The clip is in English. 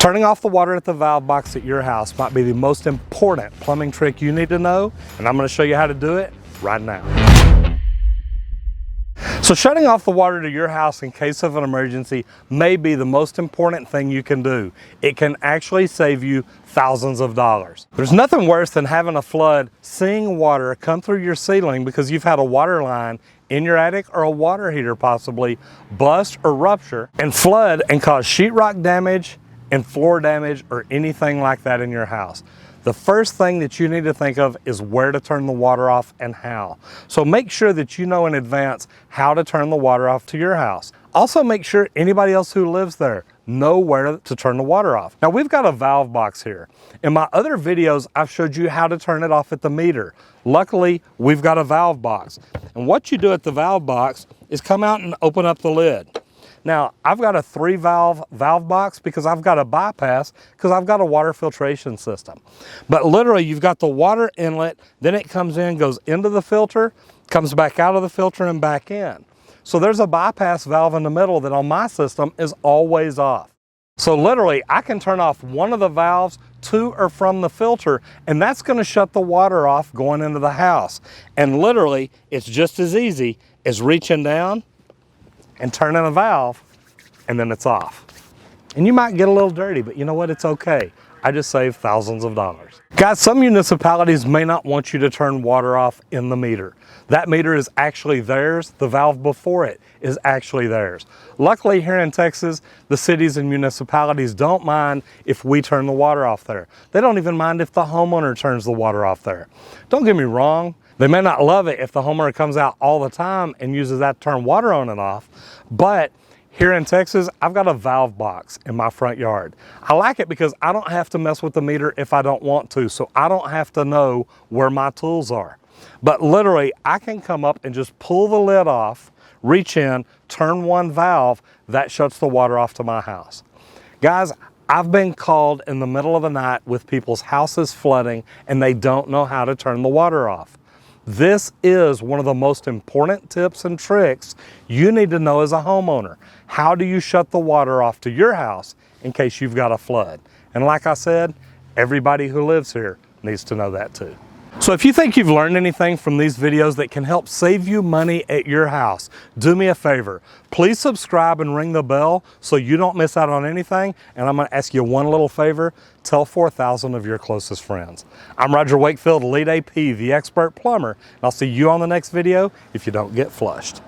Turning off the water at the valve box at your house might be the most important plumbing trick you need to know, and I'm going to show you how to do it right now. So shutting off the water to your house in case of an emergency may be the most important thing you can do. It can actually save you thousands of dollars. There's nothing worse than having a flood, seeing water come through your ceiling because you've had a water line in your attic or a water heater possibly bust or rupture and flood and cause sheetrock damage and floor damage or anything like that in your house. The first thing that you need to think of is where to turn the water off and how. So make sure that you know in advance how to turn the water off to your house. Also make sure anybody else who lives there know where to turn the water off. Now we've got a valve box here. In my other videos, I've showed you how to turn it off at the meter. Luckily, we've got a valve box. And what you do at the valve box is come out and open up the lid. Now, I've got a 3-valve box because I've got a bypass because I've got a water filtration system. But literally, you've got the water inlet, then it comes in, goes into the filter, comes back out of the filter and back in. So there's a bypass valve in the middle that on my system is always off. So literally, I can turn off one of the valves to or from the filter, and that's going to shut the water off going into the house. And literally, it's just as easy as reaching down and turning a valve, and then it's off. And you might get a little dirty, but you know what? It's okay. I just saved thousands of dollars. Guys, some municipalities may not want you to turn water off in the meter. That meter is actually theirs. The valve before it is actually theirs. Luckily here in Texas, the cities and municipalities don't mind if we turn the water off there. They don't even mind if the homeowner turns the water off there. Don't get me wrong. They may not love it if the homeowner comes out all the time and uses that to turn water on and off, but here in Texas, I've got a valve box in my front yard. I like it because I don't have to mess with the meter if I don't want to, so I don't have to know where my tools are. But literally, I can come up and just pull the lid off, reach in, turn one valve, that shuts the water off to my house. Guys, I've been called in the middle of the night with people's houses flooding and they don't know how to turn the water off. This is one of the most important tips and tricks you need to know as a homeowner. How do you shut the water off to your house in case you've got a flood? And like I said, everybody who lives here needs to know that too. So if you think you've learned anything from these videos that can help save you money at your house, do me a favor. Please subscribe and ring the bell so you don't miss out on anything. And I'm going to ask you one little favor. Tell 4,000 of your closest friends. I'm Roger Wakefield, Lead AP, the expert plumber. And I'll see you on the next video if you don't get flushed.